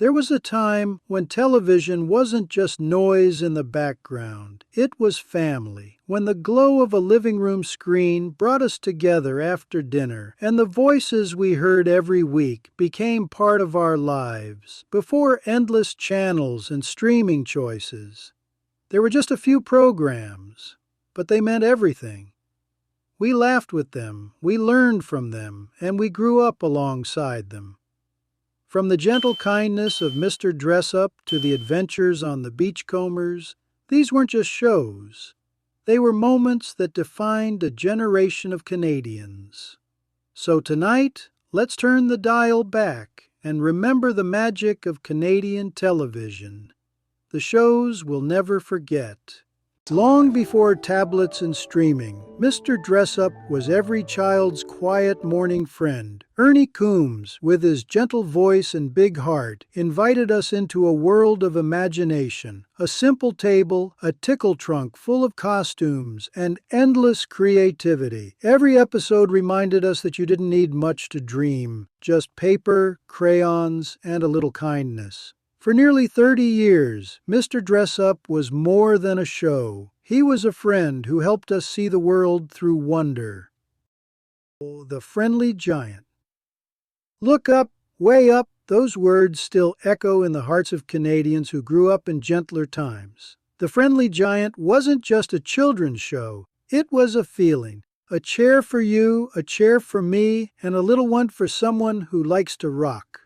There was a time when television wasn't just noise in the background. It was family. When the glow of a living room screen brought us together after dinner, and the voices we heard every week became part of our lives, before endless channels and streaming choices. There were just a few programs, but they meant everything. We laughed with them, we learned from them, and we grew up alongside them. From the gentle kindness of Mr. Dressup to the adventures on the Beachcombers, these weren't just shows. They were moments that defined a generation of Canadians. So tonight, let's turn the dial back and remember the magic of Canadian television. The shows we'll never forget. Long before tablets and streaming, Mr. Dressup was every child's quiet morning friend. Ernie Coombs, with his gentle voice and big heart, invited us into a world of imagination. A simple table, a tickle trunk full of costumes, and endless creativity. Every episode reminded us that you didn't need much to dream, just paper, crayons, and a little kindness. For nearly 30 years, Mr. Dressup was more than a show. He was a friend who helped us see the world through wonder. Oh, the friendly giant. Look up, way up, those words still echo in the hearts of Canadians who grew up in gentler times. The Friendly Giant wasn't just a children's show. It was a feeling. A chair for you, a chair for me, and a little one for someone who likes to rock.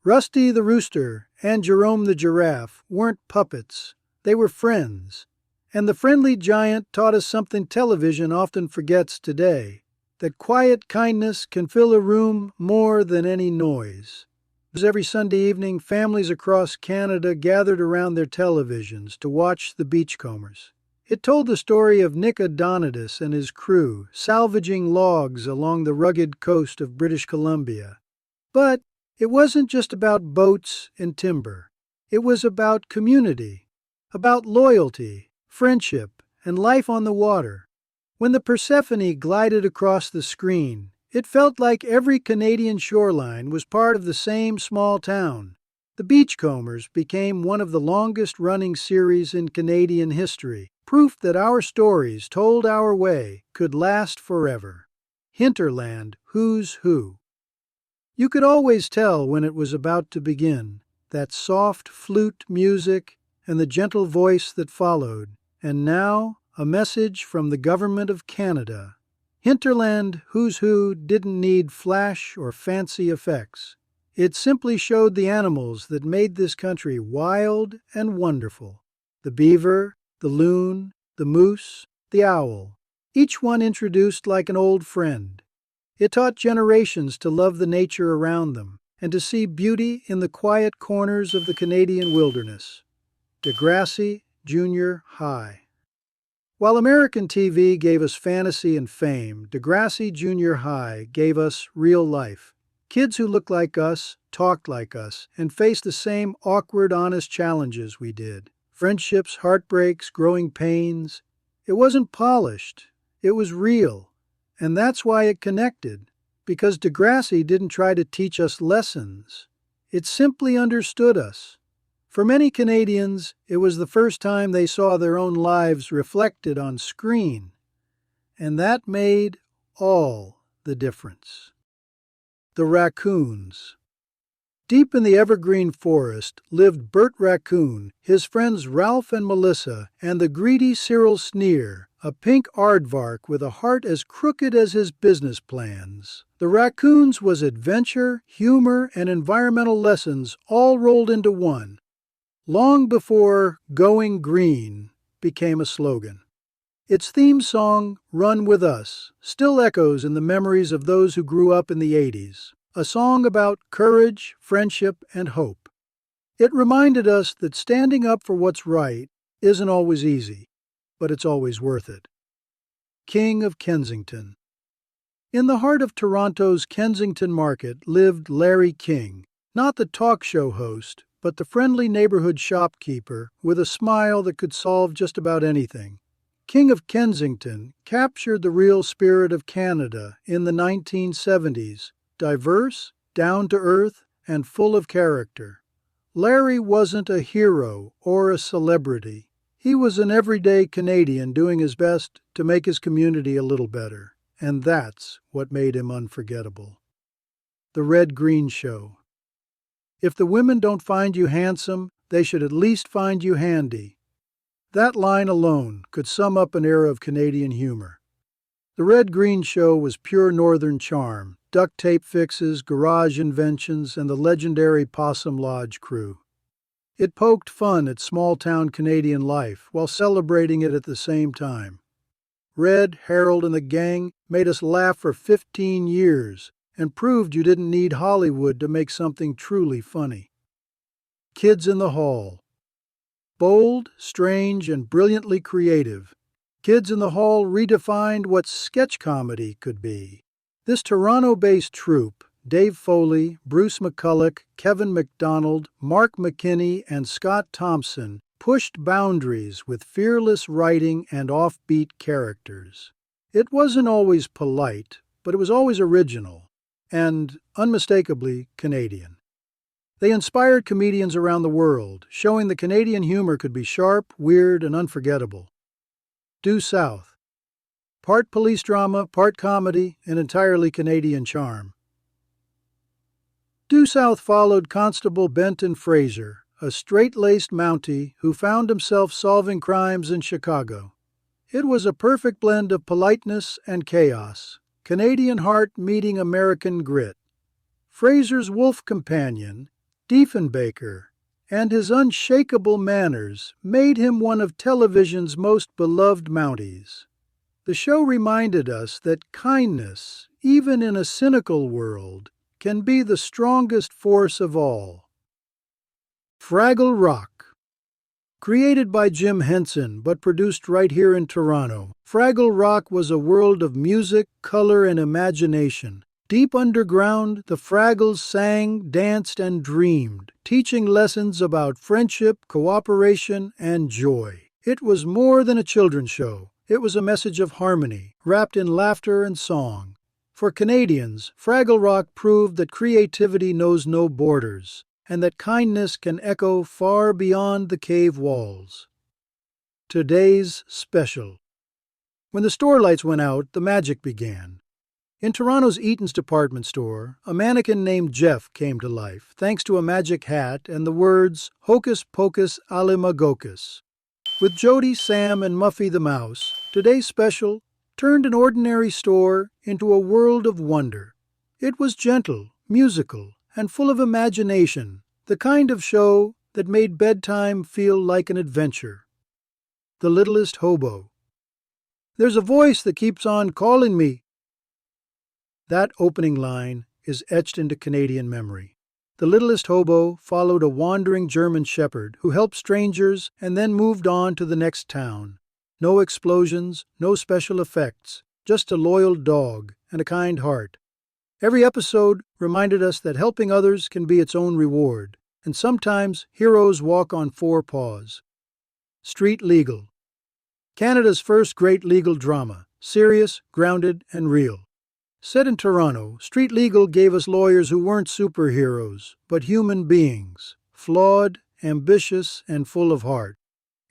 Rusty the Rooster and Jerome the Giraffe weren't puppets. They were friends. And the Friendly Giant taught us something television often forgets today, that quiet kindness can fill a room more than any noise. Every Sunday evening, families across Canada gathered around their televisions to watch the Beachcombers. It told the story of Nick Adonitis and his crew salvaging logs along the rugged coast of British Columbia. But it wasn't just about boats and timber. It was about community, about loyalty, friendship, and life on the water. When the Persephone glided across the screen, it felt like every Canadian shoreline was part of the same small town. The Beachcombers became one of the longest-running series in Canadian history, proof that our stories told our way could last forever. Hinterland, Who's Who. You could always tell when it was about to begin, that soft flute music and the gentle voice that followed. And now, a message from the Government of Canada. Hinterland, Who's Who didn't need flash or fancy effects. It simply showed the animals that made this country wild and wonderful. The beaver, the loon, the moose, the owl, each one introduced like an old friend. It taught generations to love the nature around them and to see beauty in the quiet corners of the Canadian wilderness. Degrassi Junior High. While American TV gave us fantasy and fame, Degrassi Junior High gave us real life. Kids who looked like us, talked like us, and faced the same awkward, honest challenges we did. Friendships, heartbreaks, growing pains. It wasn't polished. It was real. And that's why it connected, because Degrassi didn't try to teach us lessons. It simply understood us. For many Canadians, it was the first time they saw their own lives reflected on screen, and that made all the difference. The Raccoons. Deep in the evergreen forest lived Bert Raccoon, his friends Ralph and Melissa, and the greedy Cyril Sneer, a pink aardvark with a heart as crooked as his business plans. The Raccoons was adventure, humor, and environmental lessons all rolled into one, long before Going Green became a slogan. Its theme song, Run With Us, still echoes in the memories of those who grew up in the 80s. A song about courage, friendship, and hope. It reminded us that standing up for what's right isn't always easy, but it's always worth it. King of Kensington. In the heart of Toronto's Kensington market lived Larry King, not the talk show host, but the friendly neighborhood shopkeeper with a smile that could solve just about anything. King of Kensington captured the real spirit of Canada in the 1970s. Diverse, down-to-earth, and full of character. Larry wasn't a hero or a celebrity. He was an everyday Canadian doing his best to make his community a little better, and that's what made him unforgettable. The Red-Green Show. If the women don't find you handsome, they should at least find you handy. That line alone could sum up an era of Canadian humor. The Red-Green Show was pure northern charm, duct tape fixes, garage inventions, and the legendary Possum Lodge crew. It poked fun at small-town Canadian life while celebrating it at the same time. Red, Harold, and the gang made us laugh for 15 years and proved you didn't need Hollywood to make something truly funny. Kids in the Hall. Bold, strange, and brilliantly creative, Kids in the Hall redefined what sketch comedy could be. This Toronto-based troupe, Dave Foley, Bruce McCulloch, Kevin MacDonald, Mark McKinney, and Scott Thompson, pushed boundaries with fearless writing and offbeat characters. It wasn't always polite, but it was always original and unmistakably Canadian. They inspired comedians around the world, showing that Canadian humor could be sharp, weird, and unforgettable. Due South. Part police drama, part comedy, and entirely Canadian charm. Due South followed Constable Benton Fraser, a straight-laced Mountie who found himself solving crimes in Chicago. It was a perfect blend of politeness and chaos, Canadian heart meeting American grit. Fraser's wolf companion, Diefenbaker, and his unshakable manners made him one of television's most beloved Mounties. The show reminded us that kindness, even in a cynical world, can be the strongest force of all. Fraggle Rock. Created by Jim Henson but produced right here in Toronto, Fraggle Rock was a world of music, color, and imagination. Deep underground, the Fraggles sang, danced, and dreamed, teaching lessons about friendship, cooperation, and joy. It was more than a children's show. It was a message of harmony, wrapped in laughter and song. For Canadians, Fraggle Rock proved that creativity knows no borders, and that kindness can echo far beyond the cave walls. Today's special. When the store lights went out, the magic began. In Toronto's Eaton's department store, a mannequin named Jeff came to life, thanks to a magic hat and the words, "Hocus Pocus Alimagocus." With Jody, Sam, and Muffy the Mouse, today's special turned an ordinary store into a world of wonder. It was gentle, musical, and full of imagination, the kind of show that made bedtime feel like an adventure. The Littlest Hobo. There's a voice that keeps on calling me. That opening line is etched into Canadian memory. The Littlest Hobo followed a wandering German shepherd who helped strangers and then moved on to the next town. No explosions, no special effects, just a loyal dog and a kind heart. Every episode reminded us that helping others can be its own reward, and sometimes heroes walk on four paws. Street Legal. Canada's first great legal drama, serious, grounded, and real. Set in Toronto, Street Legal gave us lawyers who weren't superheroes, but human beings, flawed, ambitious, and full of heart.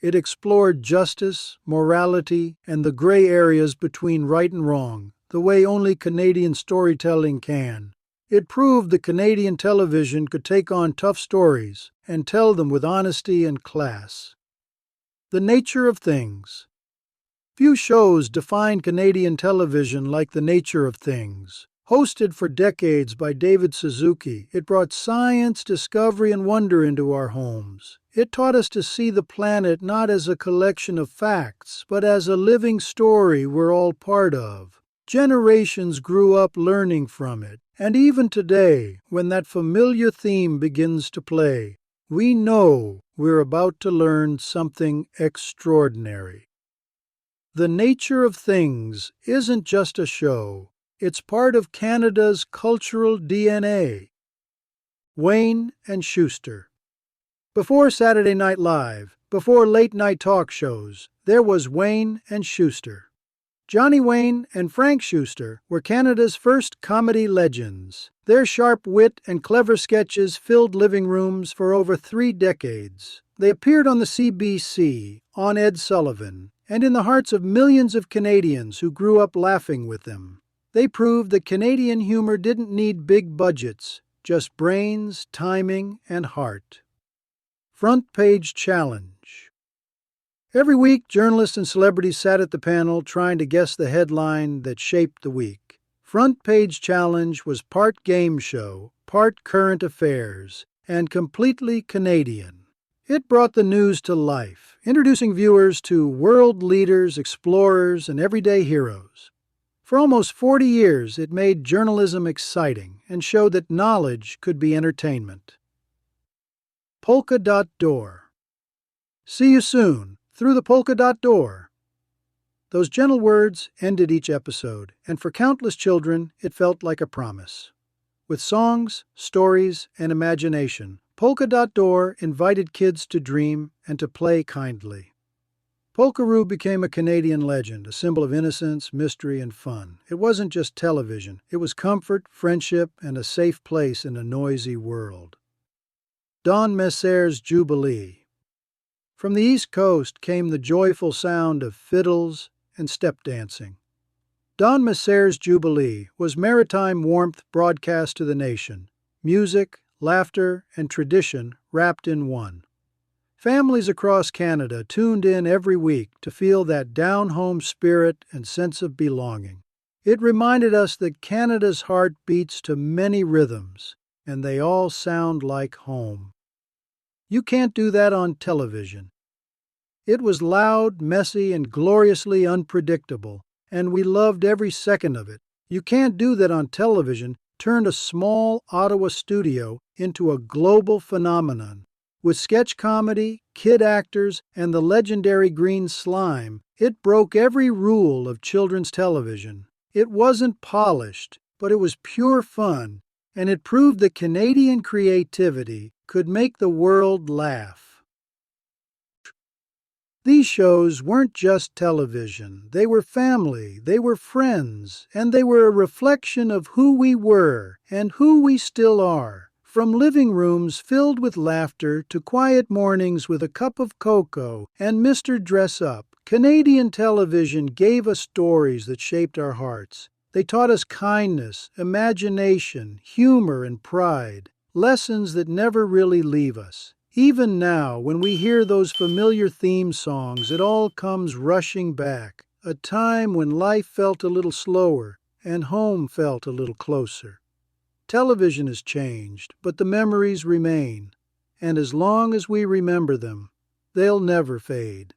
It explored justice, morality, and the gray areas between right and wrong, the way only Canadian storytelling can. It proved that Canadian television could take on tough stories and tell them with honesty and class. The Nature of Things. Few shows defined Canadian television like The Nature of Things. Hosted for decades by David Suzuki, it brought science, discovery, and wonder into our homes. It taught us to see the planet not as a collection of facts, but as a living story we're all part of. Generations grew up learning from it, and even today, when that familiar theme begins to play, we know we're about to learn something extraordinary. The Nature of Things isn't just a show. It's part of Canada's cultural DNA. Wayne and Shuster. Before Saturday Night Live, before late-night talk shows, there was Wayne and Shuster. Johnny Wayne and Frank Shuster were Canada's first comedy legends. Their sharp wit and clever sketches filled living rooms for over 3 decades. They appeared on the CBC, on Ed Sullivan, and in the hearts of millions of Canadians who grew up laughing with them. They proved that Canadian humor didn't need big budgets, just brains, timing, and heart. Front Page Challenge. Every week, journalists and celebrities sat at the panel trying to guess the headline that shaped the week. Front Page Challenge was part game show, part current affairs, and completely Canadian. It brought the news to life, introducing viewers to world leaders, explorers, and everyday heroes. For almost 40 years, it made journalism exciting and showed that knowledge could be entertainment. Polka Dot Door. See you soon, through the Polka Dot Door. Those gentle words ended each episode, and for countless children, it felt like a promise. With songs, stories, and imagination, Polka Dot Door invited kids to dream and to play kindly. Polkaroo became a Canadian legend, a symbol of innocence, mystery, and fun. It wasn't just television. It was comfort, friendship, and a safe place in a noisy world. Don Messer's Jubilee. From the East Coast came the joyful sound of fiddles and step dancing. Don Messer's Jubilee was maritime warmth broadcast to the nation. Music, laughter, and tradition wrapped in one. Families across Canada tuned in every week to feel that down-home spirit and sense of belonging. It reminded us that Canada's heart beats to many rhythms, and they all sound like home. You can't do that on television. It was loud, messy, and gloriously unpredictable, and we loved every second of it. You can't do that on television. Turned a small Ottawa studio into a global phenomenon. With sketch comedy, kid actors, and the legendary green slime, it broke every rule of children's television. It wasn't polished, but it was pure fun, and it proved that Canadian creativity could make the world laugh. These shows weren't just television. They were family, they were friends, and they were a reflection of who we were and who we still are. From living rooms filled with laughter to quiet mornings with a cup of cocoa and Mr. Dressup, Canadian television gave us stories that shaped our hearts. They taught us kindness, imagination, humor, and pride, lessons that never really leave us. Even now, when we hear those familiar theme songs, it all comes rushing back. A time when life felt a little slower and home felt a little closer. Television has changed, but the memories remain. And as long as we remember them, they'll never fade.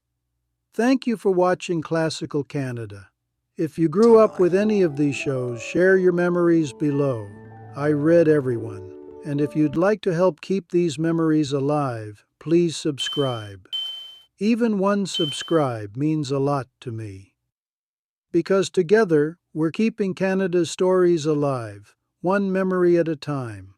Thank you for watching Classical Canada. If you grew up with any of these shows, share your memories below. I read everyone. And if you'd like to help keep these memories alive, please subscribe. Even one subscribe means a lot to me. Because together, we're keeping Canada's stories alive, one memory at a time.